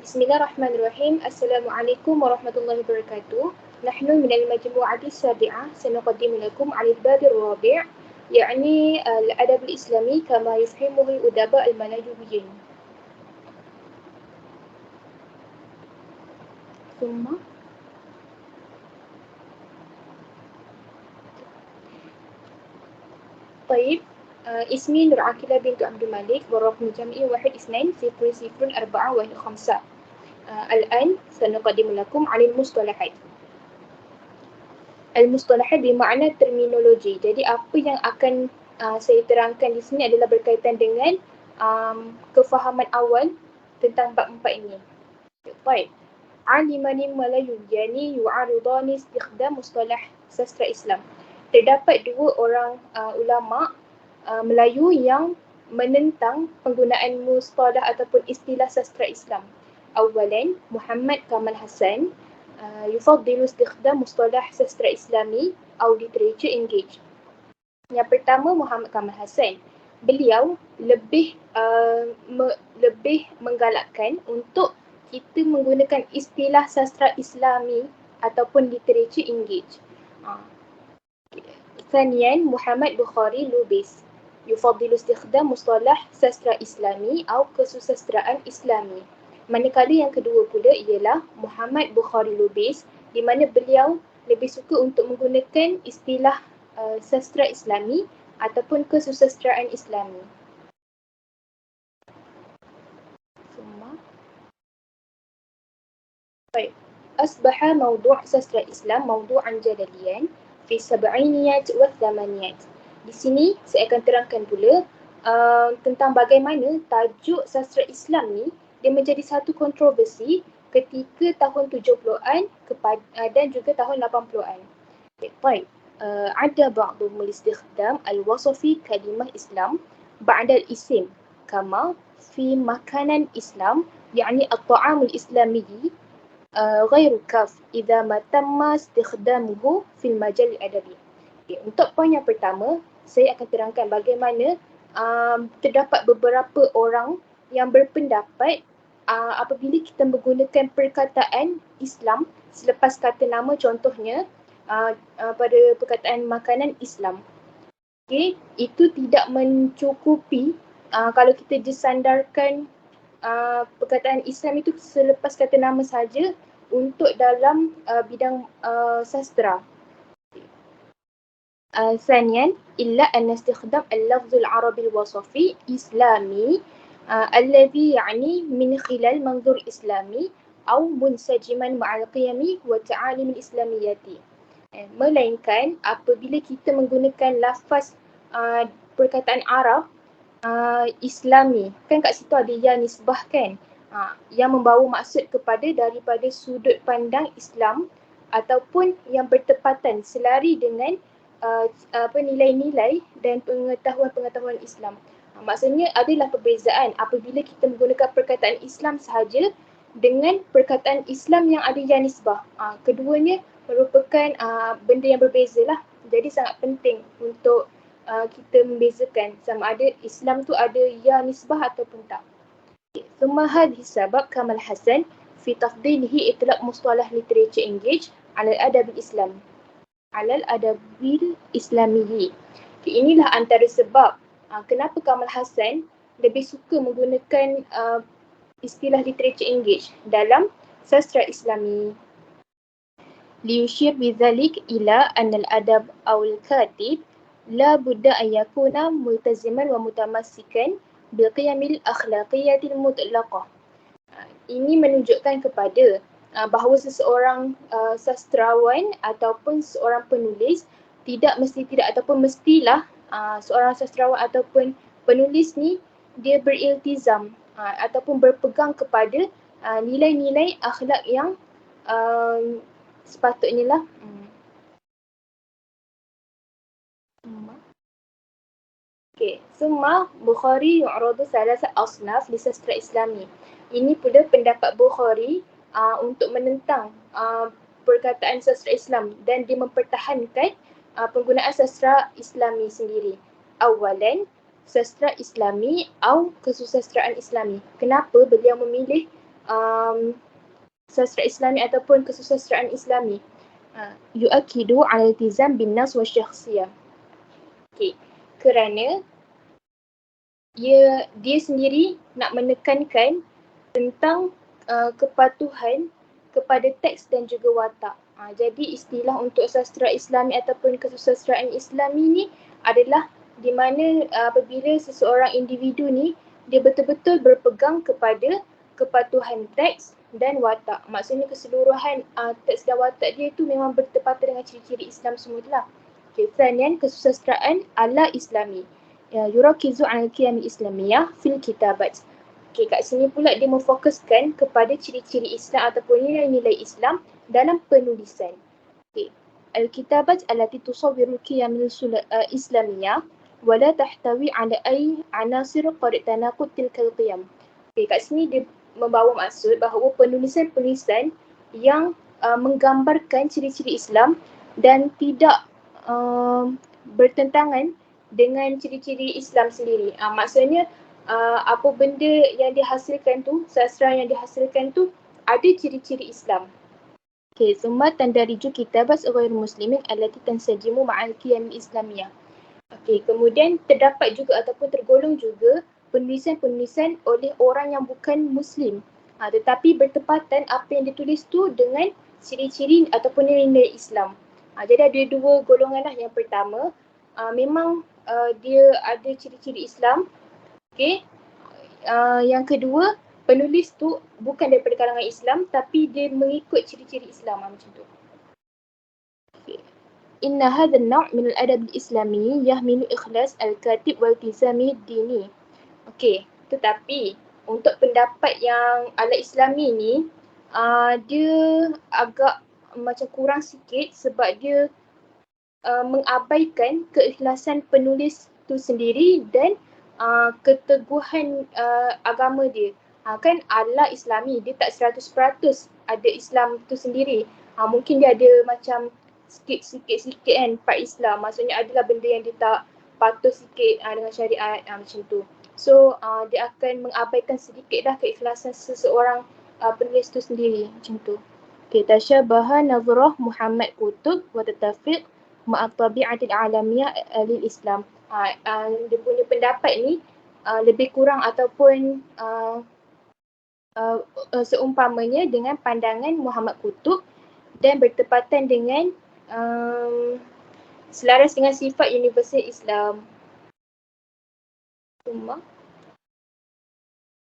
Bismillahirrahmanirrahim. Assalamualaikum warahmatullahi wabarakatuh. Nahnu minal majmu'ati sabi'ah sanuqaddimu lakum 'ala al-bab ar-rabi' ya'ni al-adab al-islami kama yufhimuhu al-udaba al-manajubiyyin. ثم طيب اسمي نور عاقلة بنت عبد الملك والرقم الجمعي 12000415. الآن سنقدم لكم عن المصطلحات. Al-mustalahat bermakna terminologi. Jadi apa yang akan saya terangkan di sini adalah berkaitan dengan kefahaman awal tentang bab 4 ini. Baik. Alimani Melayu yani yu'aridani istikhdam mustalah sastra Islam. Terdapat dua orang ulama Melayu yang menentang penggunaan mustalah ataupun istilah sastra Islam. Awalan, Muhammad Kamal Hassan يفضل استخدام مصطلح sastra Islami atau literature engage. Yang pertama, Muhammad Kamal Hassan. Beliau lebih menggalakkan untuk kita menggunakan istilah sastra Islami ataupun literature engage. Thaniyan, Muhammad Bukhari Lubis. يفضل استخدام مصطلح sastra Islami atau kesusastraan Islami. Manakala yang kedua pula ialah Muhammad Bukhari Lubis, di mana beliau lebih suka untuk menggunakan istilah sastra Islami ataupun kesusastraan Islami. Baik. أصبح موضوع سastra Islam موضوعا جدليا في السبعينيات والثمانينات. Di sini saya akan terangkan pula tentang bagaimana tajuk sastra Islam ni dia menjadi satu kontroversi ketika tahun 70-an dan juga tahun 80-an. Baik. Ada بعضهم الاستخدام الوصفي كلمة إسلام بعد الاسم كما في مكان إسلام يعني الطعام الإسلامي غير كاف إذا ما تم استخدامه في المجال الأدبي. Untuk poin yang pertama, saya akan terangkan bagaimana terdapat beberapa orang yang berpendapat apabila kita menggunakan perkataan Islam selepas kata nama, contohnya pada perkataan makanan Islam, okay, itu tidak mencukupi kalau kita disandarkan perkataan Islam itu selepas kata nama saja untuk dalam bidang sastra. ثانيا إلا أن استخدام اللفظ العربي الوصفي إسلامي الذي يعني من خلال منظور إسلامي أو منسجما مع القيم والتعاليم الإسلامية. Melainkan apabila kita menggunakan lafaz perkataan Arab Islami, kan kat situ ada ya nisbah kan, yang membawa maksud daripada sudut pandang Islam ataupun yang bertepatan selari dengan nilai-nilai dan pengetahuan-pengetahuan Islam. Maksudnya adalah perbezaan apabila kita menggunakan perkataan Islam sahaja dengan perkataan Islam yang ada ya nisbah. Keduanya merupakan benda yang berbeza lah. Jadi sangat penting untuk kita membezakan sama ada Islam tu ada ya nisbah ataupun tak. ثم هذه السبب كمال حسن في تفضيله إطلاق مصطلح literature engage على الأدب الإسلامي. Alal adabil Islami. Inilah antara sebab kenapa Kamal Hassan lebih suka menggunakan istilah literature engage dalam sastra Islami. Liyushir bidzalik ila anna al-adab aw al-katib la budda an yakuna multaziman wa mutamassikan biqiyamil akhlaqiyatil mutlaqah. Ini menunjukkan kepada bahawa seseorang sastrawan ataupun seorang penulis mestilah seorang sastrawan ataupun penulis ni dia beriltizam ataupun berpegang kepada nilai-nilai akhlak yang sepatutnya lah. Summa Bukhari yu'radu thalatha asnaf li sastra Islami. Ini pula pendapat Bukhari untuk menentang perkataan sastra Islam dan dia mempertahankan penggunaan sastra Islami sendiri. Awalan, sastra Islami atau kesusastraan Islami. Kenapa beliau memilih sastra Islami ataupun kesusastraan Islami. Yu'akidu ala iltizam bin nas wa syakhsiyah. Okay. Kerana dia sendiri nak menekankan tentang kepatuhan kepada teks dan juga watak. Jadi istilah untuk sastra Islami ataupun kesusastraan Islami ni adalah di mana apabila seseorang individu ni dia betul-betul berpegang kepada kepatuhan teks dan watak. Maksudnya keseluruhan teks dan watak dia tu memang bertepatan dengan ciri-ciri Islam semua lah. Okay, thanian kesusastraan ala Islami. Yurakizu al-qiyam Islamiyah fil kitabat. Okay, kat sini pula dia memfokuskan kepada ciri-ciri Islam ataupun nilai-nilai Islam dalam penulisan. Okay. Al-kitabat allati tusawwiru al-qiyam Islamiyah wa la tahtawi ala ay anasir qad tanaqud tilka al-qiyam. Okay, kat sini dia membawa maksud bahawa penulisan-penulisan yang menggambarkan ciri-ciri Islam dan tidak bertentangan dengan ciri-ciri Islam sendiri. Maksudnya apa benda yang dihasilkan tu, sastra yang dihasilkan tu ada ciri-ciri Islam. Okay, summa tandariju kitabat ghair muslimin allati tansajimu ma'al qiyam islamiyah. Okay, kemudian terdapat juga ataupun tergolong juga penulisan-penulisan oleh orang yang bukan Muslim. Tetapi bertepatan apa yang ditulis tu dengan ciri-ciri ataupun nilai-nilai Islam. Jadi ada dua golongan lah. Yang pertama, memang dia ada ciri-ciri Islam. Okay. Yang kedua, penulis tu bukan daripada kalangan Islam tapi dia mengikut ciri-ciri Islam macam tu. Okay. Inna hadha an-naw' min al-adab al-islami yahmilu ikhlas al-katib wal iltizami dini. Okey, tetapi untuk pendapat yang ala Islami ni dia agak macam kurang sikit sebab dia mengabaikan keikhlasan penulis tu sendiri dan keteguhan agama dia. Kan ala Islami dia tak 100% ada Islam tu sendiri. Mungkin dia ada macam sikit-sikit kan part Islam. Maksudnya adalah benda yang dia tak patuh sikit dengan syariat macam tu. So dia akan mengabaikan sedikit dah keikhlasan seseorang penulis tu sendiri macam tu. Okay, tasyabaha nazrah Muhammad Qutb wa tatafiq ma'a tabi'atil alamiyah lil Islam. Dia punya pendapat ni lebih kurang ataupun seumpamanya dengan pandangan Muhammad Qutb dan bertepatan dengan selaras dengan sifat universal Islam.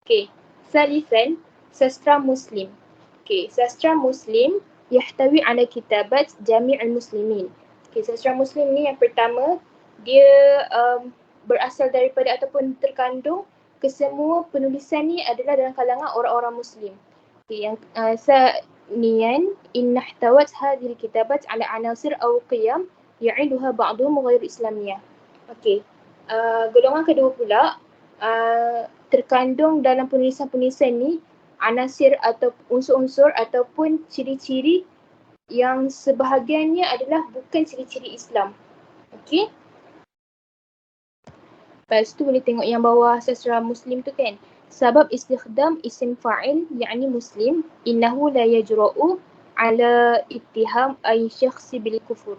Okay, salisan sastra Muslim. Okay, sastra Muslim yahtawi ala kitabat jami'al muslimin. Okay, sastra Muslim ni yang pertama dia berasal daripada ataupun terkandung kesemua penulisan ni adalah dalam kalangan orang-orang Muslim. Okay, yang saniyan innahtawat hadhil kitabat ala anasir aw qiyam ya'iduha ba'dhum ghair islamiyah. Okay, golongan kedua pula terkandung dalam penulisan-penulisan ni anasir atau unsur-unsur ataupun ciri-ciri yang sebahagiannya adalah bukan ciri-ciri Islam. Okey. Lepas tu boleh tengok yang bawah sastra Muslim tu kan. Sebab istikhdam isim fa'il yakni Muslim innahu la yajra'u ala ittiham ay syakhsi bil kufur.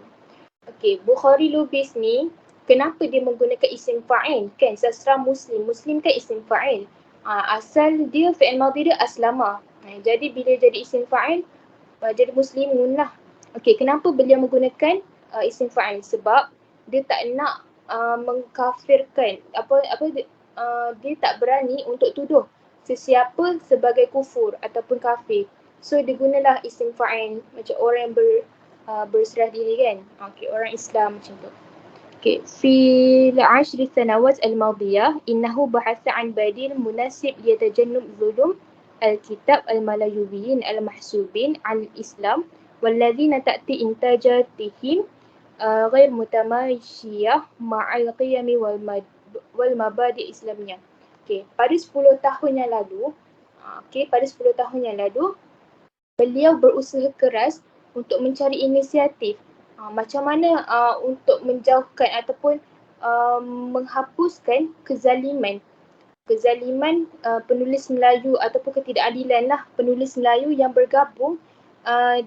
Okey, Bukhari Lubis ni kenapa dia menggunakan isim fa'il kan? Sastra Muslim. Muslim kan isim fa'il. Asal dia fi'il madhi dia aslama. Jadi bila jadi isim fa'il jadi muslimun lah. Okey, kenapa beliau menggunakan isim fa'il? Sebab dia tak nak mengkafirkan dia tak berani untuk tuduh sesiapa sebagai kufur ataupun kafir. So dia gunalah isim fa'il macam orang yang berserah diri kan. Okey, orang Islam macam tu. Okay. في العشر سنوات الماضية إنه بحث عن بديل مناسب يتجنب ظلم الكتاب الملايويين المحسوبين على الإسلام والذين تأتي إنتاجاتهم غير متماشية مع القيم والمبادئ الإسلامية. Okay. Pada 10 tahun yang lalu, beliau berusaha keras untuk mencari inisiatif macam mana untuk menjauhkan ataupun menghapuskan kezaliman kezaliman penulis Melayu ataupun ketidakadilan lah penulis Melayu yang bergabung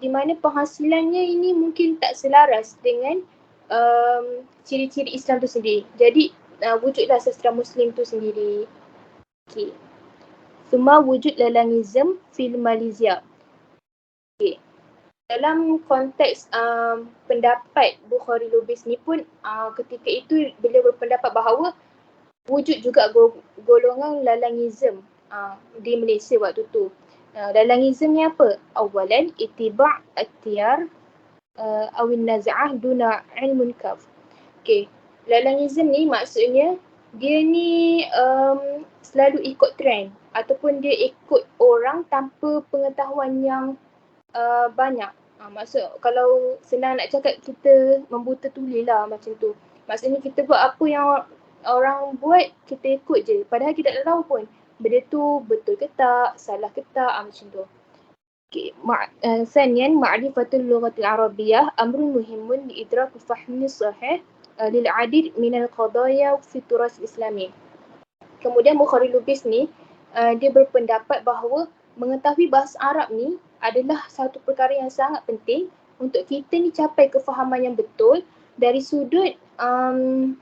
di mana penghasilannya ini mungkin tak selaras dengan ciri-ciri Islam tu sendiri. Jadi wujudlah sastra Muslim tu sendiri. Okay. Summa wujud lalangizm fil Malaysia. Okay. Dalam konteks pendapat Bukhari Lubis ni pun ketika itu beliau berpendapat bahawa wujud juga golongan lalangizm di Malaysia waktu tu. Lalangizm ni apa? Awalan ittiba' at-tiyar awin naz'ah duna ilmun kaf. Okay. Lalangizm ni maksudnya dia ni selalu ikut trend ataupun dia ikut orang tanpa pengetahuan yang banyak. Maksud kalau senang nak cakap, kita membuta tuli lah macam tu. Maksudnya kita buat apa yang orang buat, kita ikut je. Padahal kita tak tahu pun benda tu betul ke tak, salah ke tak, macam tu. Okay. Sanian, ma'rifatul lughatil arabiyyah amrun muhimun liidrak fahmi sahih lil'adid minal qadaya fi turas islami. Kemudian Bukhari Lubis ni dia berpendapat bahawa mengetahui bahasa Arab ni adalah satu perkara yang sangat penting untuk kita ni capai kefahaman yang betul dari sudut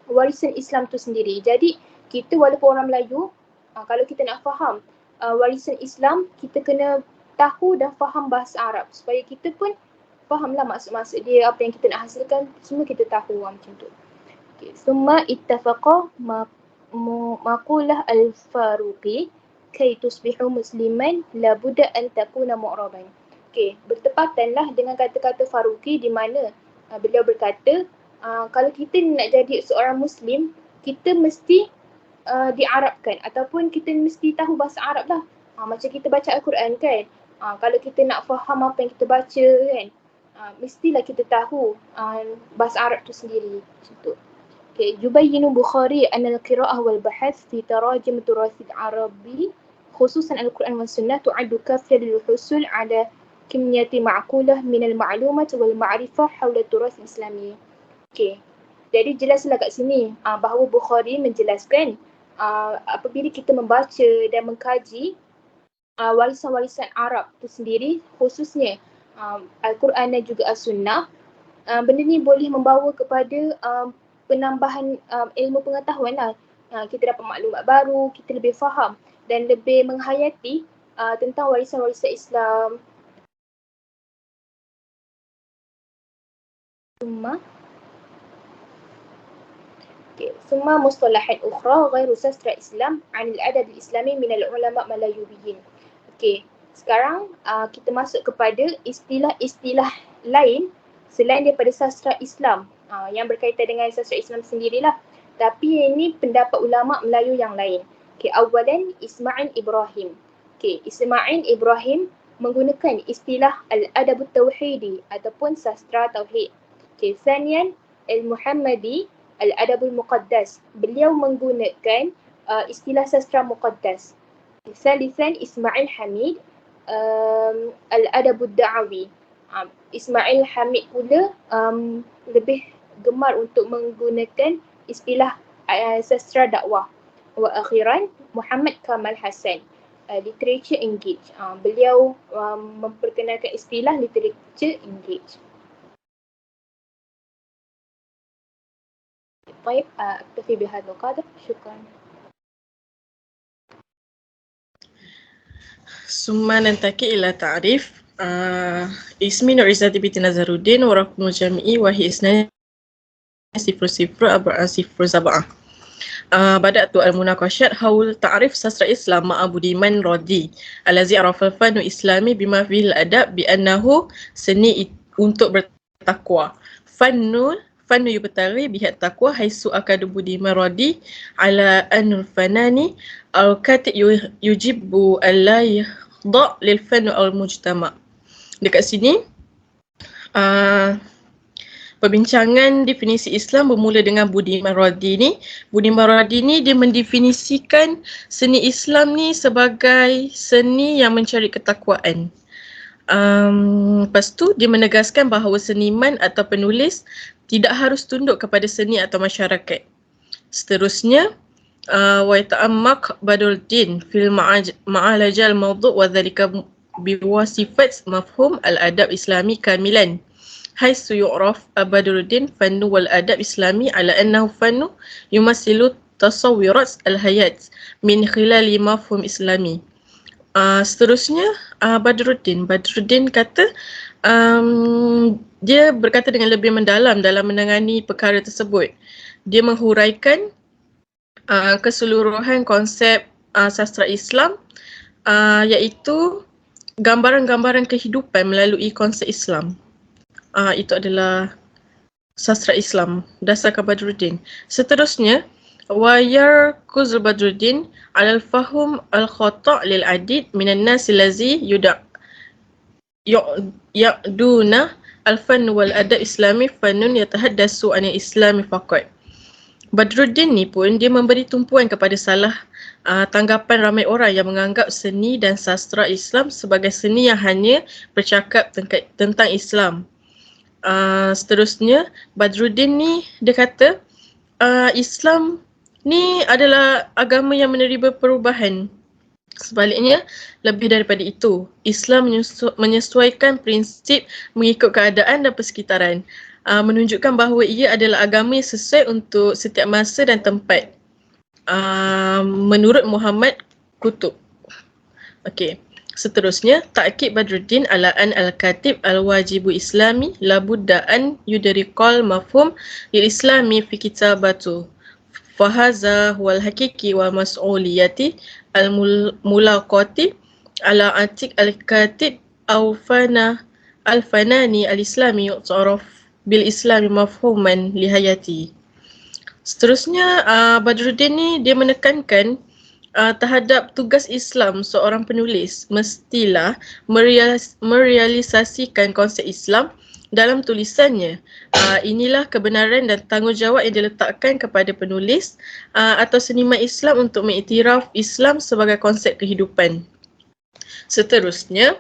warisan Islam tu sendiri. Jadi kita walaupun orang Melayu, kalau kita nak faham warisan Islam, kita kena tahu dan faham bahasa Arab supaya kita pun fahamlah maksud-maksud dia, apa yang kita nak hasilkan, semua kita tahu macam tu. Okay. Summa ittafaqa maqulah al-Faruqi kay tusbihu musliman la budda an takuna mu'raban. Okey, bertepatanlah dengan kata-kata Faruqi di mana beliau berkata kalau kita nak jadi seorang muslim, kita mesti diarabkan ataupun kita mesti tahu bahasa Arab lah. Macam kita baca Al-Quran kan. Kalau kita nak faham apa yang kita baca kan, mestilah kita tahu bahasa Arab tu sendiri. Macam tu. Okay. Yubayyinu Bukhari anna al-qira'ah wal bahath fi tarajim turathil Arabi khususan Al-Quran wa Sunnah tu'addu kafiyah lil husul ala kimiyati ma'qulah min al-ma'lumat wal ma'rifah hawla turath islami. Okay. Jadi jelaslah kat sini bahawa Bukhari menjelaskan apabila kita membaca dan mengkaji warisan-warisan Arab itu sendiri, khususnya Al-Quran dan juga As-Sunnah, benda ni boleh membawa kepada penambahan ilmu pengetahuan lah. Kita dapat maklumat baru, kita lebih faham dan lebih menghayati tentang warisan-warisan Islam. Summa mustalahat ukhra ghairu sastra Islam anil adab al-islami min al-ulama malayubiyin. Okey, sekarang kita masuk kepada istilah-istilah lain selain daripada sastra Islam yang berkaitan dengan sastra Islam sendirilah. Tapi ini pendapat ulama Melayu yang lain. Okey, awalan Ismail Ibrahim. Okey, Ismail Ibrahim menggunakan istilah al-adab tauhidi ataupun sastra tauhid. Okey, sanian al-Muhammadi al-adabul muqaddas. Beliau menggunakan istilah sastra muqaddas. Salisan Ismail Hamid al-adabud da'awi. Ismail Hamid pula lebih gemar untuk menggunakan istilah sastra dakwah. Wa akhiran Muhammad Kamal Hassan, literature engage. Beliau memperkenalkan istilah literature engage. طيب أكتفي بهذا القدر. شكرا. ثم ننتقل إلى تعريف اسمي نور عزت بنت نزارودين ورقم جمعي وهي 2000447. بدأت المناقشات حول تعريف سسر إسلام مع بوديمان رودي الذي عرف الفن الإسلامي بما فيه الأدب بأنه seni untuk bertakwa. فن يبتغي به التقوى حيث أكد بوديمان رودي على أن الفنان الكاتب يجب ألا يخضع للفن أو المجتمع. Dekat sini perbincangan definisi Islam bermula dengan Budiman Radi ni. Budiman Radi ni dia mendefinisikan seni Islam ni sebagai seni yang mencari ketakwaan. Lepas tu dia menegaskan bahawa seniman atau penulis tidak harus tunduk kepada seni atau masyarakat. Seterusnya, ويتعمق بدر الدين في معالجة الموضوع وذلك بوصفة مفهوم الأدب الإسلامي كاملا، حيث يعرف بدر الدين فن والأدب الإسلامي على أنه فن يمثل تصورات الحياة من خلال مفهوم إسلامي. Seterusnya Badruddin kata dia berkata dengan lebih mendalam dalam menangani perkara tersebut. Dia menghuraikan keseluruhan konsep sastra Islam, iaitu gambaran-gambaran kehidupan melalui konsep Islam. Itu adalah sastra Islam dasarkan Badruddin. Seterusnya, ويركز بدر الدين على الفهم الخطأ للعديد من الناس الذي يعدون الفن والأدب الإسلامي فن يتحدث عن الإسلام فقط. Badruddin ni pun dia memberi tumpuan kepada salah tanggapan ramai orang yang menganggap seni dan sastra Islam sebagai seni yang hanya bercakap tentang Islam. Seterusnya, Badruddin ni dia kata Islam ni adalah agama yang menerima perubahan. Sebaliknya, lebih daripada itu, Islam menyesuaikan prinsip mengikut keadaan dan persekitaran, menunjukkan bahawa ia adalah agama yang sesuai untuk setiap masa dan tempat. Menurut Muhammad Qutb. Okey. Seterusnya, ta'kid Badruddin ala an al-katib al-wajibu islami labudda an yudrikal mafhum lil-islami fi kitabatu. Fahaza wal hakiki wal mas'uliyati al-mulaqati ala atik al-katib aw al-fanani al-islami yu'taraf bil islami mafhuman lihayati. Seterusnya, Badruddin ni dia menekankan terhadap tugas Islam seorang penulis mestilah merealisasikan konsep Islam dalam tulisannya. Inilah kebenaran dan tanggungjawab yang diletakkan kepada penulis atau seniman Islam untuk mengiktiraf Islam sebagai konsep kehidupan. Seterusnya,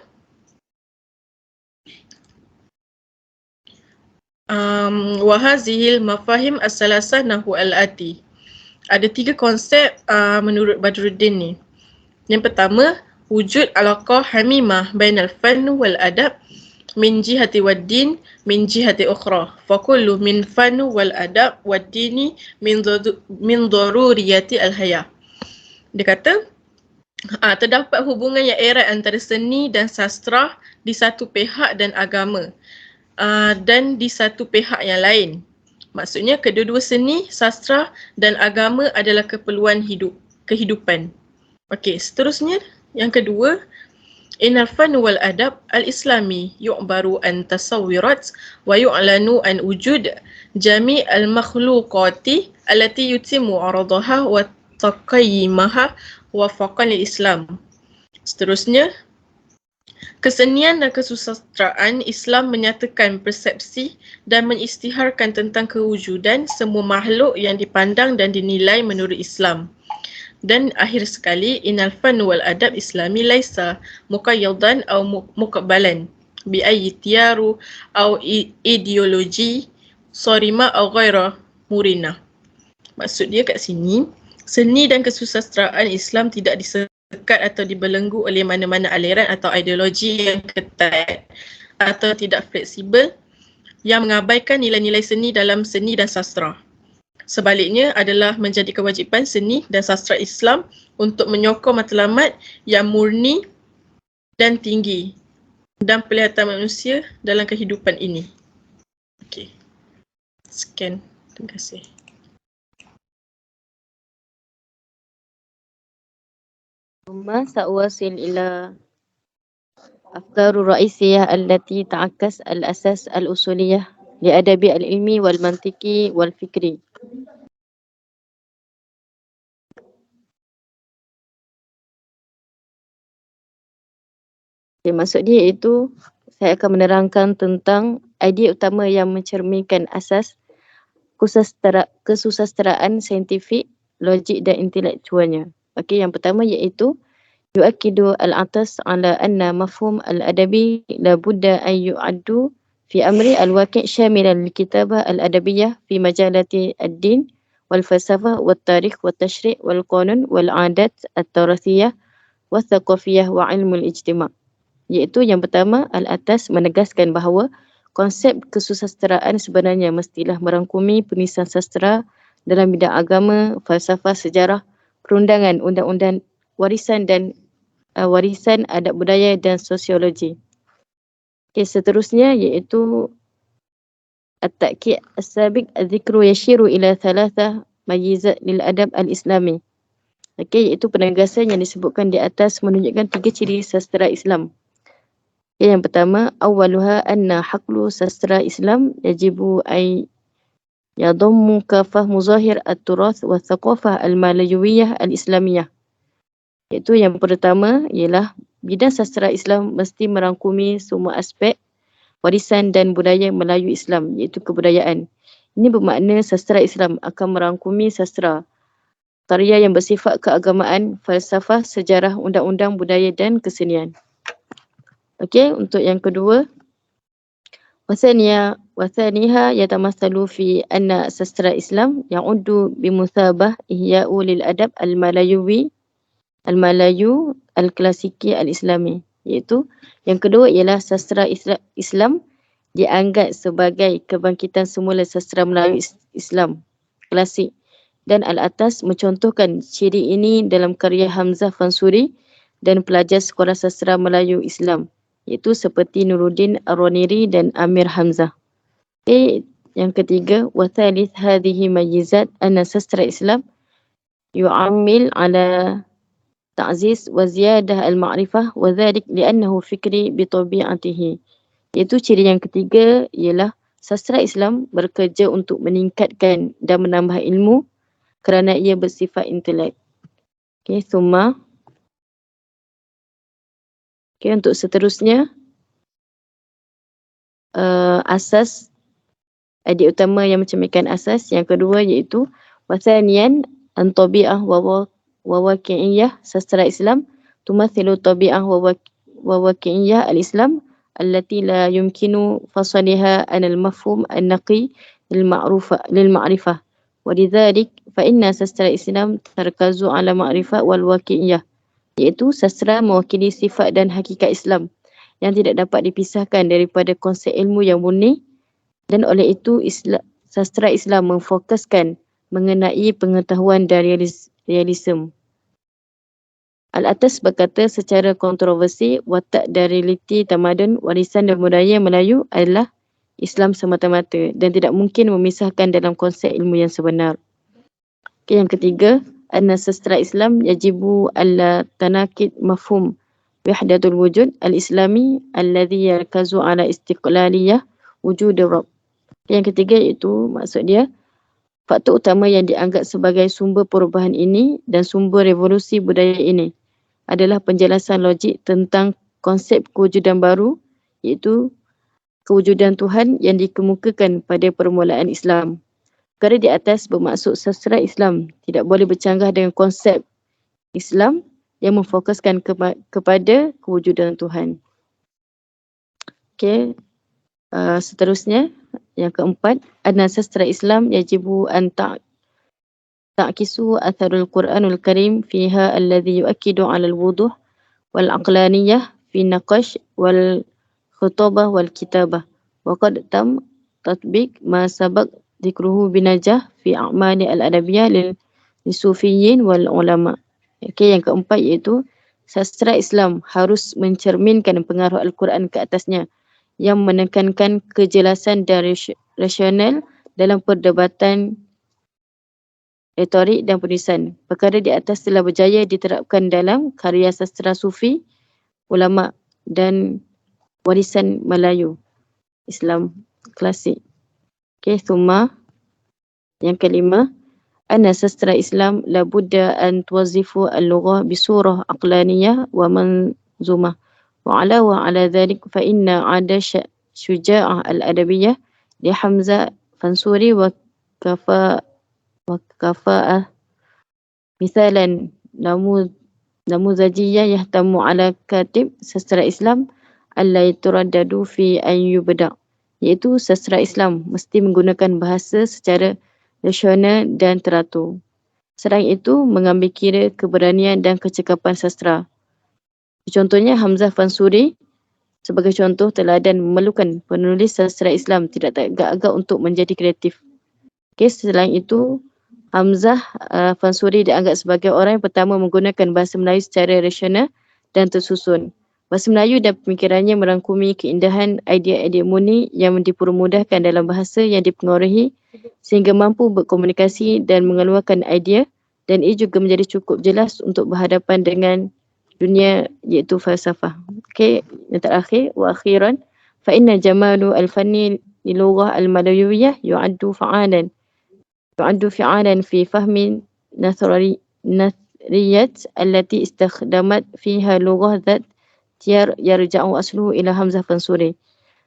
wahazihil mafahim as-salasah nahu al-ati. Ada 3 konsep menurut Badruddin ni. Yang pertama, wujud alaqah hamimah bainal fann wal adab min jihati wad din min jihati ukhra. Fa kullu min fann wal adab wad dini min daruriyati al haya. Dia kata terdapat hubungan yang erat antara seni dan sastra di satu pihak dan agama dan di satu pihak yang lain. Maksudnya kedua-dua seni, sastra dan agama adalah keperluan kehidupan. Okey, seterusnya yang kedua, innal fan wal adab al-islami yu'baru an tasawwirat wa yu'lanu an wujud jami' al-makhluqati allati yutimu aradaha wa taqayyimaha wa faqan lil-islam. Seterusnya, kesenian dan kesusastraan Islam menyatakan persepsi dan mengisytiharkan tentang kewujudan semua makhluk yang dipandang dan dinilai menurut Islam. Dan akhir sekali, innal fan wal adab islami laisa muqayyadan aw muqabbalan bi ayyi tiyaru aw ideologi sarima aw ghaira murina. Maksud dia kat sini, seni dan kesusastraan Islam tidak disekat atau dibelenggu oleh mana-mana aliran atau ideologi yang ketat atau tidak fleksibel yang mengabaikan nilai-nilai seni dalam seni dan sastra. Sebaliknya adalah menjadi kewajipan seni dan sastra Islam untuk menyokong matlamat yang murni dan tinggi dan penglihatan manusia dalam kehidupan ini. Okey. Sekian. Terima kasih. ثم سأواصل إلى أفكار الرئيسية التي تعكس الأساس الأصولية لأدب العلمي والمنطقي والفكري. Maksud dia itu, saya akan menerangkan tentang idea utama yang mencerminkan asas kesusastraan saintifik, logik dan intelektualnya. Okey, yang pertama iaitu yu'akkidu al-atas ala anna mafhum al-adabi la budda an yu'addu fi amri al-waqi' syamilan lil-kitabah al-adabiyyah fi majalati ad-din والفلسفة والتاريخ والتشريع والقانون والعادات التراثية والثقافية وعلم الاجتماع. Iaitu yang pertama, Al-Atas menegaskan bahawa konsep kesusasteraan sebenarnya mestilah merangkumi penulisan sastera dalam bidang agama, falsafah, sejarah, perundangan, undang-undang, warisan adat budaya dan sosiologi. Okay, seterusnya iaitu At-Ta'kid As-Sabiq Al-Zikru Yashiru ila thalatha Majizat lil-Adab Al-Islami. Okay, iaitu penegasan yang disebutkan di atas menunjukkan 3 ciri sastera Islam. Okay, yang pertama, awaluha anna haqlu sastera Islam yajibu ay yadammu kafah muzahir at-turath wa thaqafah al-malayuwiyah al-islamiyah. Iaitu yang pertama ialah bidang sastera Islam mesti merangkumi semua aspek warisan dan budaya Melayu Islam, iaitu kebudayaan. Ini bermakna sastera Islam akan merangkumi sastera, karya yang bersifat keagamaan, falsafah, sejarah, undang-undang, budaya dan kesenian. Okey, untuk yang kedua, wathaniha yatamathalu fi anna sastera Islam ya'uddu bimuthabah ihya'u lil adab al-Malayu al-klasiki al-Islami. Iaitu yang kedua ialah sastera Islam dianggap sebagai kebangkitan semula sastera Melayu Islam klasik, dan Al-Atas mencontohkan ciri ini dalam karya Hamzah Fansuri dan pelajar sekolah sastera Melayu Islam, iaitu seperti Nuruddin Ar-Raniri dan Amir Hamzah. Okay, yang ketiga, wa thalith hadhihi majizat anna sastera Islam yu'ammil ala ta'ziz wa ziyadah al-ma'rifah wa dhalik li'annahu fikri bi tabi'atihi. Iaitu ciri yang ketiga ialah sastera Islam bekerja untuk meningkatkan dan menambah ilmu kerana ia bersifat intelek. Okey, summa. Okey, untuk seterusnya, asas adik utama yang mencerminkan asas yang kedua iaitu wathaniyan an-tabi'ah wa waqi'iyah sastera Islam tumathilu tabi'ah wa waqi'iyah al-Islam allati la yumkinu fasaliha an al-mafhum an-naqi lil-ma'rifah wa lidhalik fa inna sastera Islam tarkazu ala ma'rifah wal waqi'iyah, iaitu sastera mewakili sifat dan hakikat Islam yang tidak dapat dipisahkan daripada konsep ilmu yang murni, dan oleh itu sastera Islam memfokuskan mengenai pengetahuan dan realisme. Al-Atas berkata secara kontroversi, watak dari realiti tamadun, warisan dan budaya Melayu adalah Islam semata-mata dan tidak mungkin memisahkan dalam konsep ilmu yang sebenar. Okay, yang ketiga, anna sastera Islam yajibu alla tanakid mafhum wahdatul wujud al-islami alladhi yarkazu ala istiqlaliyah wujud Rabb. Yang ketiga iaitu maksud dia, faktor utama yang dianggap sebagai sumber perubahan ini dan sumber revolusi budaya ini adalah penjelasan logik tentang konsep kewujudan baru, iaitu kewujudan Tuhan yang dikemukakan pada permulaan Islam. Perkara di atas bermaksud sastera Islam tidak boleh bercanggah dengan konsep Islam yang memfokuskan kepada kewujudan Tuhan. Okey, seterusnya yang keempat, anna sastera Islam yajibu an ta'kisu atharul Quranul Karim fiha alladhi yu'akkidu 'ala al-wuduh wal aqlaniyah fi naqash wal khutabah wal kitabah wa qad tam tatbiq ma sabaq dhikruhu binajah fi a'mali al-adabiyah lil sufiyyin wal ulama. Okey, yang keempat iaitu sastera Islam harus mencerminkan pengaruh Al-Quran ke atasnya yang menekankan kejelasan dan rasional dalam perdebatan, retorik dan penulisan. Perkara di atas telah berjaya diterapkan dalam karya sastera sufi, ulama dan warisan Melayu Islam klasik. Okey, summa. Yang kelima, anna sastera Islam la budda an tuwazzifu al-lughah bisurah aqlaniyah wa manzumah wa ala dhalik fa inna 'ada syuja'ah al-adabiyah li Hamzah Fansuri wa kafa'ah misalan namuzajiyah yahtamu ala katib sastera Islam alla yaturaddadu fi an yubda, iaitu sastera Islam mesti menggunakan bahasa secara rasional dan teratur. Selain itu, mengambil kira keberanian dan kecekapan sastra. Contohnya Hamzah Fansuri sebagai contoh teladan memerlukan penulis sastra Islam tidak teragak-agak untuk menjadi kreatif. Selain itu, Hamzah Fansuri dianggap sebagai orang yang pertama menggunakan bahasa Melayu secara rasional dan tersusun. Bahasa Melayu dan pemikirannya merangkumi keindahan idea-idea murni yang dipermudahkan dalam bahasa yang dipengaruhi sehingga mampu berkomunikasi dan mengeluarkan idea, dan ia juga menjadi cukup jelas untuk berhadapan dengan dunia iaitu falsafah. Yang terakhir, wa akhiran fa inna jamalu al-fanni lilughah al-malawiyyah yu'addu فعالا في فهم نثريات التي استخدمت فيها لغة ذات يرجع أصله إلى Hamzah Fansuri.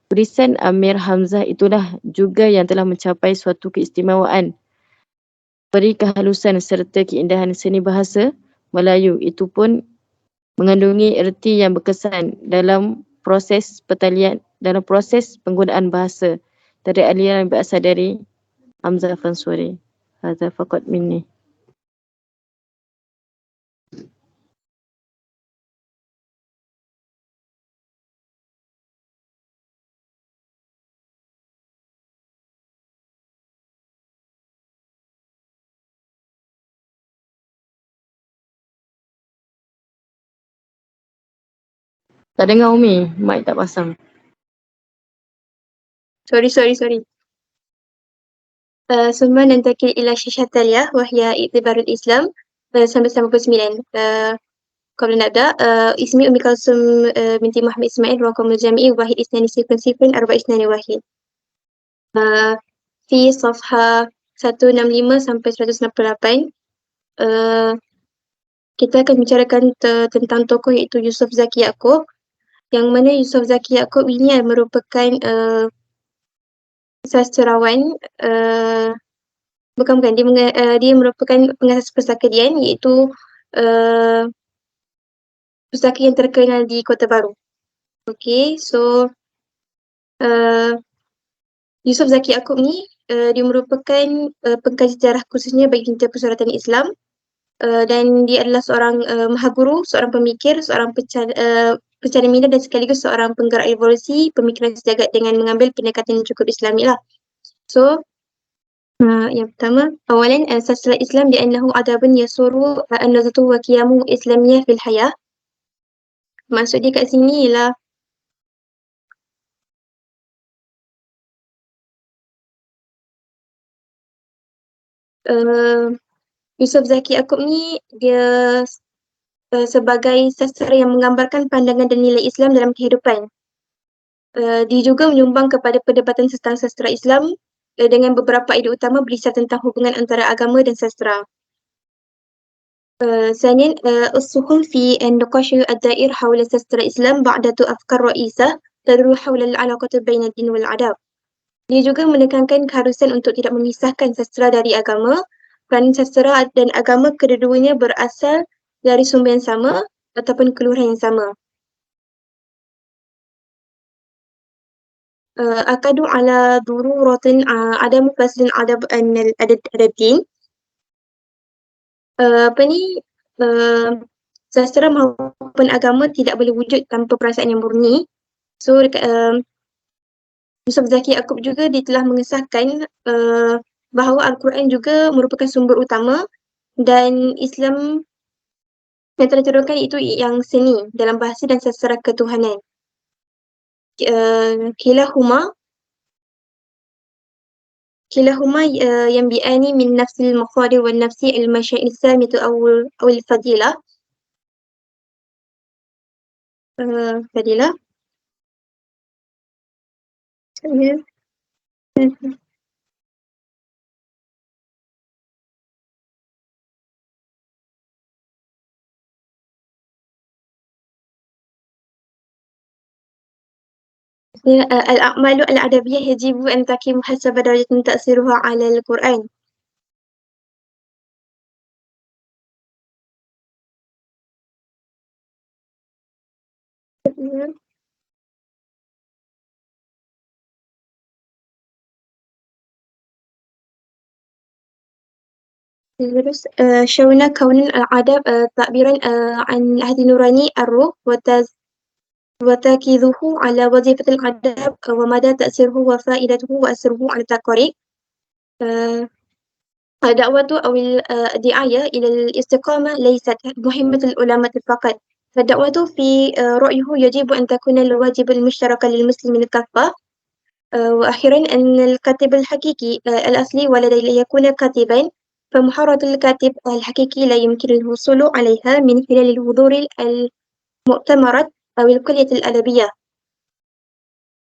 Tulisan Amir Hamzah itulah juga yang telah mencapai suatu keistimewaan, beri kehalusan serta keindahan seni bahasa Melayu. Itu pun mengandungi erti yang berkesan dalam proses penggunaan bahasa dari aliran yang berasal dari Hamzah Fansuri. Hadza faqat minni. Tak dengar Umi, mic tak pasang. Sorry. ثم ننتقل إلى الشاشة التالية وهي اعتبار الإسلام سنة 99. قبل نبدأ اسمي أم كلثوم بنت محمد إسماعيل، رقم الجامعي 1200421. في صفحة 165 sampai 168 kita akan bicarakan tentang tokoh iaitu Yusof Zaki Yaakob, yang mana Yusof Zaki Yaakob ini merupakan sastrawan, bukan dia merupakan pengasas pustaka Dian, iaitu pustaka yang terkenal di Kota Baru. Yusof Zaki Yaakob ni dia merupakan pengkaji sejarah khususnya bagi dunia persuratan Islam, dan dia adalah seorang mahaguru, seorang pemikir, seorang pencari minda dan sekaligus seorang penggerak revolusi pemikiran sejagat dengan mengambil pendekatan yang cukup Islami lah. Yang pertama, awalan sastra Islam li'annahu adabun yasuru an-nazatu wa qiyamu islamiyah fil hayah. Maksud dia kat sini ialah Yusof Zaki Yaakob ni dia sebagai sastra yang menggambarkan pandangan dan nilai Islam dalam kehidupan. Dia juga menyumbang kepada perdebatan tentang sastra Islam dengan beberapa idea utama berisar tentang hubungan antara agama dan sastra. ثانيا السهول في النقاش الدائر حول ساسtra الإسلام بعدة أفكار رئيسة تدور حول العلاقة بين الدين والآداب. Dia juga menekankan keharusan untuk tidak memisahkan sastra dari agama, kerana sastra dan agama kedua-duanya berasal dari sumber yang sama ataupun keluhuran yang sama. أكد على ضرورة عدم فصل الأدب عن الدين. Sastra maupun agama tidak boleh wujud tanpa perasaan yang murni. Yusof Zaki Yaakob juga dia telah mengesahkan bahawa Al-Quran juga merupakan sumber utama, dan Islam yang telah diturunkan itu yang seni dalam bahasa dan sastra ketuhanan. Kilahuma ينبئان من نفس المصادر والنفس المشاعر السامية أو الفضيلة. فضيلة. الأعمال الأدبية يجب أن تقيم حسب درجة تأثيرها على القرآن. Terus syawna kaunan al-adab takbiran an lahdi nurani ar-ruh وتركيزه على وظيفة الأدب ومدى تأثيره وفائدته وأثره على القارئ. الدعوة أو الدعاية إلى الاستقامة ليست مهمة العلماء فقط، فالدعوة في رأيه يجب أن تكون الواجب المشترك للمسلمين كافة. وأخيرا أن الكاتب الحقيقي الأصلي والذي يكون كاتبا، فمهارة الكاتب الحقيقي لا يمكن الوصول عليها من خلال الحضور المؤتمرات أو الكلية الأدبية.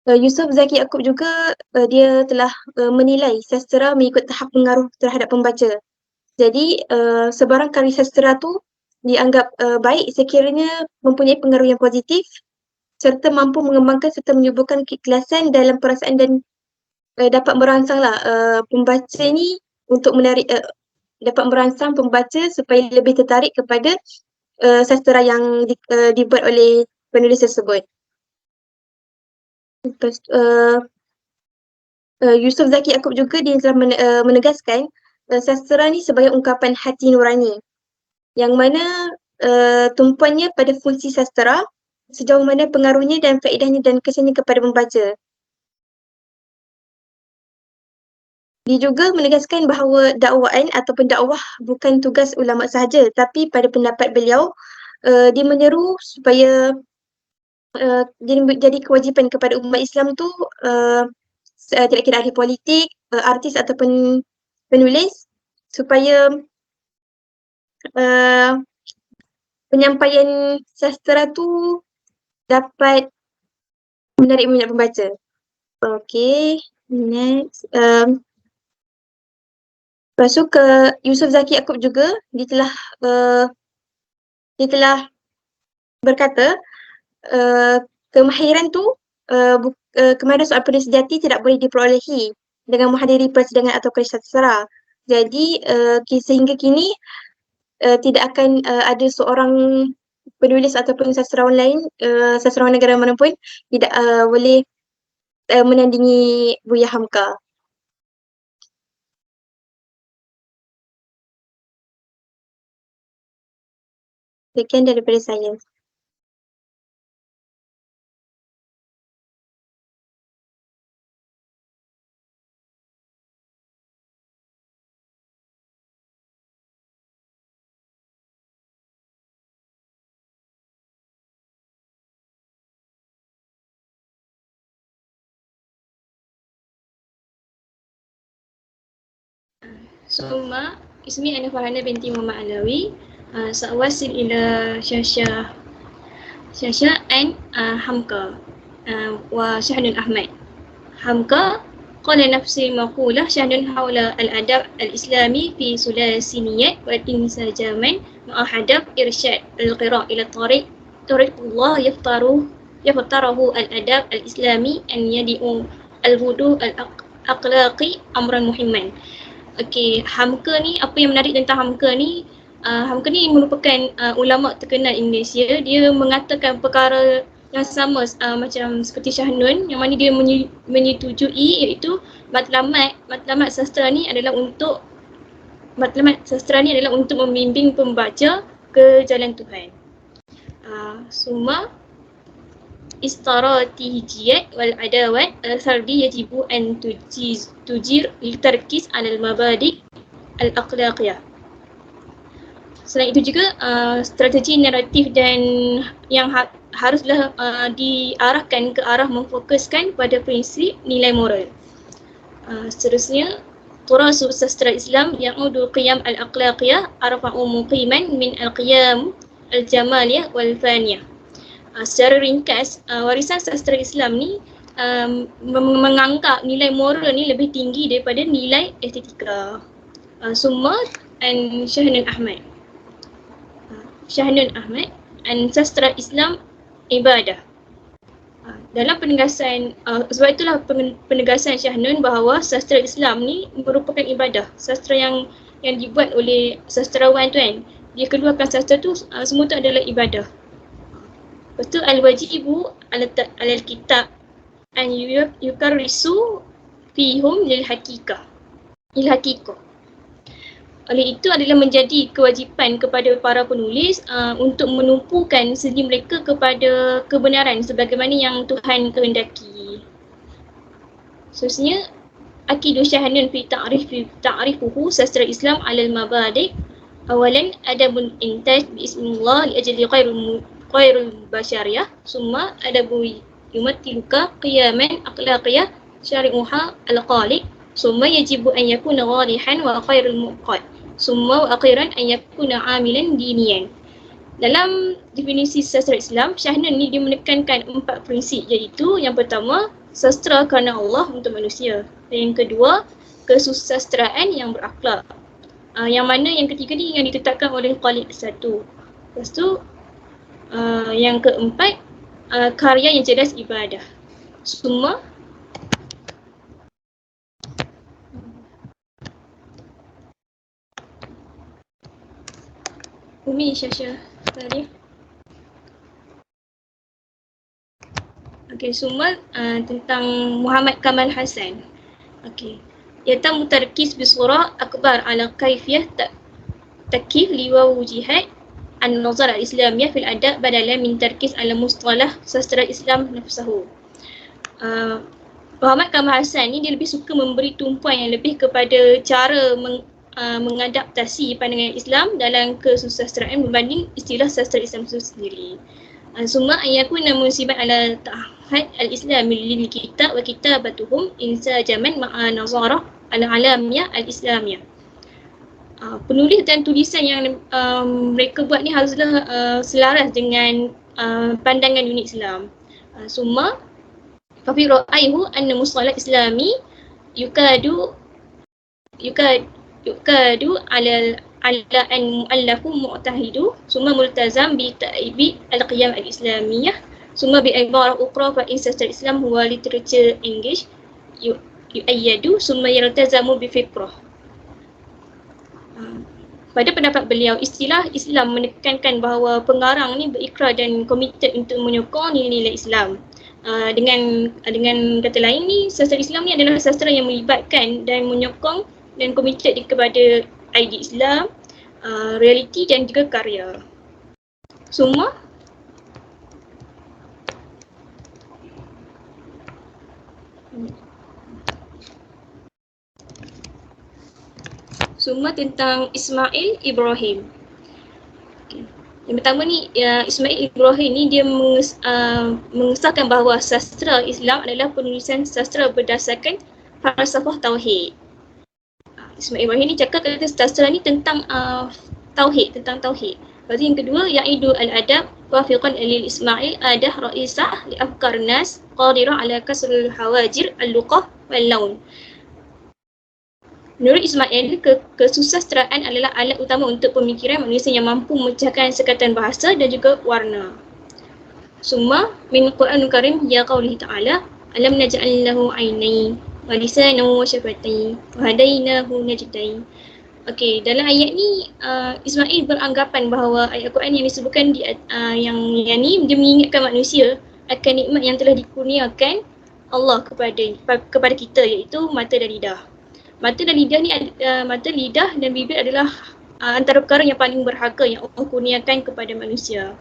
Yusof Zaki Yaakob juga dia telah menilai sastera mengikut tahap pengaruh terhadap pembaca. Jadi sebarang karya sastera tu dianggap baik sekiranya mempunyai pengaruh yang positif serta mampu mengembangkan serta menyuburkan keikhlasan dalam perasaan dan dapat merangsanglah pembaca ni untuk menarik dapat merangsang pembaca supaya lebih tertarik kepada sastera yang dibuat oleh penulis tersebut. Lepas Yusof Zaki Yaakob juga dia telah menegaskan sastera ni sebagai ungkapan hati nurani yang mana tumpuannya pada fungsi sastera, sejauh mana pengaruhnya dan faedahnya dan kesannya kepada pembaca. Dia juga menegaskan bahawa dakwaan ataupun dakwah bukan tugas ulama sahaja, tapi pada pendapat beliau dia menyeru supaya jadi kewajipan kepada umat Islam tu tidak kira ahli politik, artis ataupun penulis, supaya penyampaian sastera tu dapat menarik minat pembaca. Okay, next. Lepas tu ke Yusof Zaki Yaakob juga, dia telah berkata kemahiran tu kemahiran soal penulis sejati tidak boleh diperolehi dengan menghadiri persidangan atau kuliah sastera. Jadi sehingga kini tidak akan ada seorang penulis ataupun sastrawan lain, sastrawan negara manapun tidak boleh menandingi Buya Hamka. Sekian daripada saya. ثم اسمي أنا فرحانة بنتي ماما علوي سأواصل إلى شاشة عن حمكة وشحن أحمد. حمكة قال نفس المقولة شحن حول الأدب الإسلامي في ثلاثينيات والانسجاما مع هدف إرشاد القراء إلى طريق الله يفتره الأدب الإسلامي أن يدعو الهدوء الأخلاقي أمرا مهما. Okey, Hamka ni, apa yang menarik tentang Hamka ni, Hamka ni merupakan ulama terkenal Indonesia. Dia mengatakan perkara yang sama macam seperti Shahnun, yang mana dia menyetujui iaitu matlamat sastra ni adalah untuk membimbing pembaca ke jalan Tuhan. Summa استراتيجيات والأدوات الفردية يجب أن تجير للتركيز على المبادئ الأخلاقية. Selain itu juga strategi naratif dan yang haruslah diarahkan ke arah memfokuskan pada prinsip nilai moral. Seterusnya, turasu sastra Islam ya'udu qiyam al-akhlaqiyah arfa'u muqiman min al-qiyam al-jamaliyah wal-faniyah. Secara ringkas, warisan sastra Islam ni menganggap nilai moral ni lebih tinggi daripada nilai estetika. Summa and Shahnun Ahmad. Shahnun Ahmad and sastra Islam ibadah. Dalam penegasan, sebab itulah penegasan Shahnun bahawa sastra Islam ni merupakan ibadah. Sastra yang dibuat oleh sastrawan tu kan, dia keluarkan sastra tu, semua tu adalah ibadah. Lepas tu al-wajibu al-kitab an yukarrisu fihum lil haqiqah. Oleh itu adalah menjadi kewajipan kepada para penulis untuk menumpukan seni mereka kepada kebenaran sebagaimana yang Tuhan kehendaki. Seterusnya, Akidu Syahnun fi ta'rifuhu sastra Islam alal mabadi'. Awalan adabul intaj bismillah li ajli khairul basyariyah, summa adabu yumattiluka qiyaman akhlaqiyah syari'uha al-qali', summa yajibu an yakuna wadihan wa khairul muqad, summa wa akhiran an yakuna amilan diniyan. Dalam definisi sastra Islam, Syahnun ni dia menekankan 4 prinsip, iaitu yang pertama, sastra kerana Allah untuk manusia. Dan yang kedua, kesusastraan yang berakhlak. Yang mana yang ketiga ni yang ditetapkan oleh Khalid I. Lepas tu, yang keempat, karya yang cerdas ibadah. Semua Umi Syasha tadi. Okey, semua tentang Muhammad Kamal Hassan. Okey. Yatam tarkis bisurah akbar ala kaifiyah takif liwa wujihat an-nazar al-islamiyah fil adab badalan min tarkis ala mustalah sastra Islam nafsahu. Muhammad Kamal Hassan ni dia lebih suka memberi tumpuan yang lebih kepada cara mengadaptasi pandangan Islam dalam kesusastraan berbanding istilah sastra Islam itu sendiri. Summa ayakuna musibat ala ta'had al-islami lil kitab wa kitabatuhum insajaman ma'a nazarah al-alamiyah al-islamiyah. Penulis dan tulisan yang mereka buat ni haruslah selaras dengan pandangan unik Islam. Summa fa fi ra'ayhu anna mustalah islami yukadu ala an mu'allafu mu'tahidu summa multazam bi ta'ibid al-qiyam al-islamiyah summa bi ibarah ukhra fa in sastra Islam huwa literature English yu'ayyadu summa yaltazamu bi fikrah. Pada pendapat beliau, istilah Islam menekankan bahawa pengarang ni berikrar dan komited untuk menyokong nilai-nilai Islam. Dengan kata lain ni, sastra Islam ni adalah sastra yang melibatkan dan menyokong dan komited kepada idea Islam, realiti dan juga karya. Semua tentang Ismail Ibrahim. Okay. Yang pertama ni, Ismail Ibrahim ni dia mengesahkan bahawa sastra Islam adalah penulisan sastra berdasarkan falsafah tauhid. Ismail Ibrahim ni cakap kata sastra ni tentang tauhid. Lepas yang kedua, ya'idu al-adab wafiqan lil Ismail adah ra'isah li afkar nas qadirah ala kasrul hawajir al-luqah wal laun. Menurut Ismail, kesusastraan adalah alat utama untuk pemikiran manusia yang mampu memecahkan sekatan bahasa dan juga warna. Summa min Quranul Karim ya qaulihi ta'ala alam naj'al lahu 'ainayn wa lisanan wa syafatain wa hadainahu najdain. Okey, dalam ayat ni Ismail beranggapan bahawa ayat Quran yang disebutkan yang ni dia mengingatkan manusia akan nikmat yang telah dikurniakan Allah kepada kita, iaitu mata dan lidah. Mata dan lidah dan bibir adalah antara perkara yang paling berharga yang Allah kurniakan kepada manusia.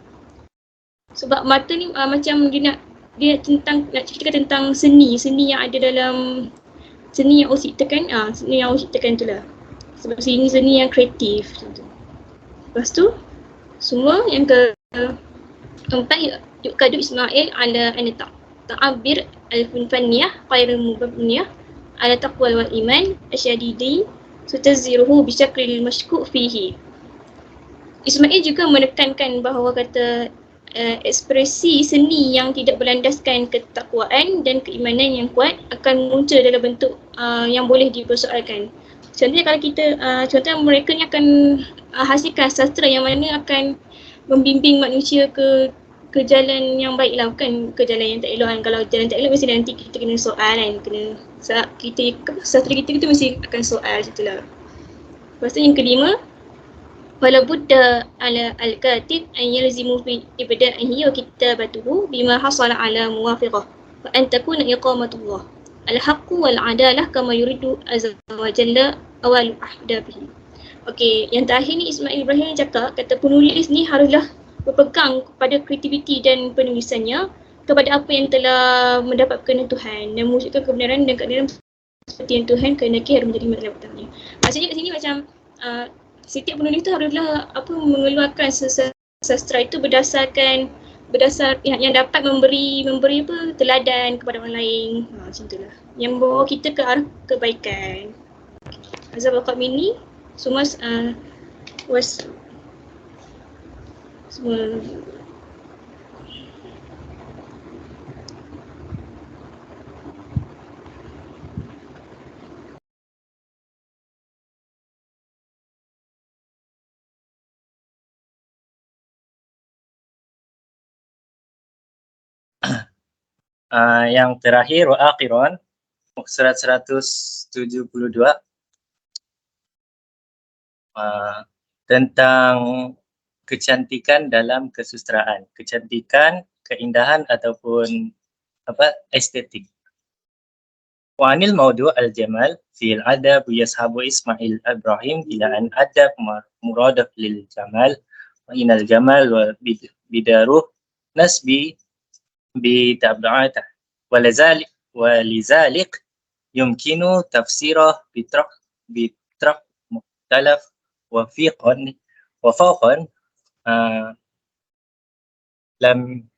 Sebab mata ni macam dia nak ceritakan tentang seni yang ada dalam seni yang Allah ciptakan itulah. Sebab seni yang kreatif macam tu. Lepas tu semua yang keempat, yukadu Ismail ala ta'abir al-funfaniyah qairul mubabniyah ala taqwa wal iman asyadidi sutaziruhu bisyakril mashkuk fihi. Ismail juga menekankan bahawa kata ekspresi seni yang tidak berlandaskan ketakwaan dan keimanan yang kuat akan muncul dalam bentuk yang boleh dipersoalkan. Contohnya kalau contohnya mereka ni akan hasilkan sastra yang mana akan membimbing manusia ke jalan yang baik lah, bukan ke jalan yang tak elok kan. Kalau jalan tak elok mesti nanti kita kena soal kan, sastra kita mesti akan soal macam tu lah. Lepas tu yang kelima, wala budda ala al-katib an yalzimu fi ibda'ihi wa kitabatuhu bima hasala ala muwafiqah wa an takuna iqamatullah al-haqqu wal adalah kama yuridu azza wa jalla awal ahdabihi. Okey, yang terakhir ni Ismail Ibrahim cakap, kata penulis ni haruslah berpegang kepada kreativiti dan penulisannya kepada apa yang telah mendapat perkenan Tuhan dan mewujudkan kebenaran dan keadilan seperti yang Tuhan kehendaki harus menjadi matlamat utamanya. Maksudnya kat sini macam setiap penulis tu haruslah mengeluarkan sastra itu berdasar yang dapat memberi apa teladan kepada orang lain. Macam itulah. Yang membawa kita ke arah kebaikan. Azab al-Qamini semua semua yang terakhir wa akhiran surat 172 tentang kecantikan dalam kesusastraan, kecantikan, keindahan ataupun estetik. Wa anil mawdu' al-jamal fi al-adab yashabu Ismail Ibrahim ila an adab muradaf lil jamal wa inal jamal wa bidaruh nasbi bi tab'atah wa lizalik yumkinu tafsirah bitraq mukhtalaf wa fawqan lam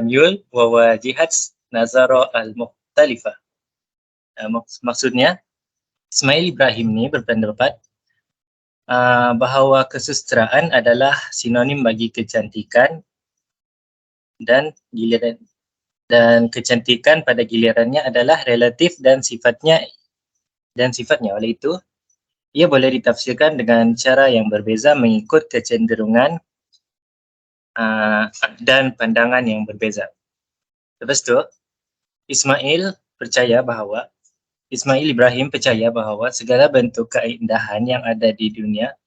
yul wa wajihat nazara al-mukhtalifah. Maksudnya Ismail Ibrahim ni berpendapat bahawa kesusastraan adalah sinonim bagi kecantikan dan giliran, dan kecantikan pada gilirannya adalah relatif dan sifatnya oleh itu ia boleh ditafsirkan dengan cara yang berbeza mengikut kecenderungan dan pandangan yang berbeza. Lepas tu Ismail Ibrahim percaya bahawa segala bentuk keindahan yang ada di dunia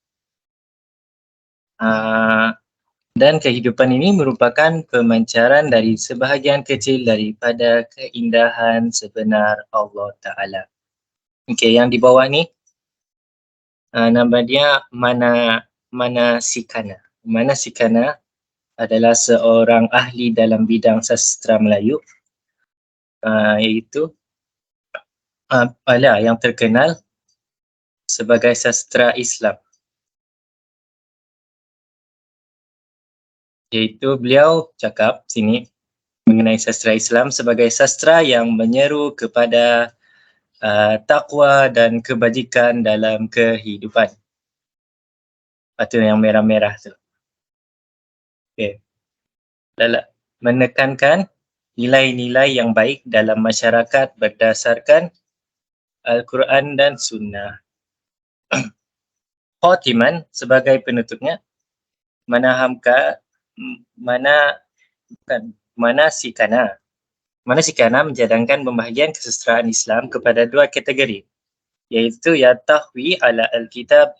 dan kehidupan ini merupakan pemancaran dari sebahagian kecil daripada keindahan sebenar Allah Ta'ala. Okey, yang di bawah ni nama dia Manasikana. Manasikana adalah seorang ahli dalam bidang sastra Melayu, iaitu yang terkenal sebagai sastra Islam. Iaitu beliau cakap sini mengenai sastra Islam sebagai sastra yang menyeru kepada takwa dan kebajikan dalam kehidupan. Itu yang merah-merah tu. Okay. Menekankan nilai-nilai yang baik dalam masyarakat berdasarkan Al-Quran dan Sunnah. Khatiman sebagai penutupnya, Manasikana menjadangkan pembahagian kesusastraan Islam kepada dua kategori, iaitu yatahwi ala al-kitab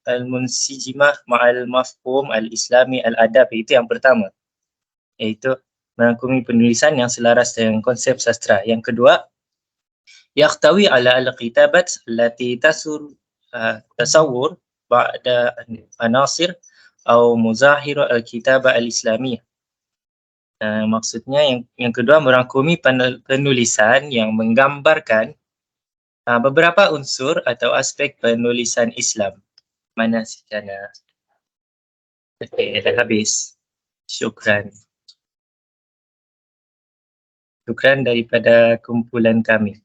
al-munsijimah ma'al mafhum al-islami al-adab. Itu yang pertama, iaitu merangkumi penulisan yang selaras dengan konsep sastra. Yang kedua, yahtawi ala al-kitabat allati tasawwur ba'da anasir atau muzahir al-kitabah al-islamiyah. Maksudnya yang kedua merangkumi penulisan yang menggambarkan beberapa unsur atau aspek penulisan Islam. Manasikana. Okey, dah habis. Syukran daripada kumpulan kami.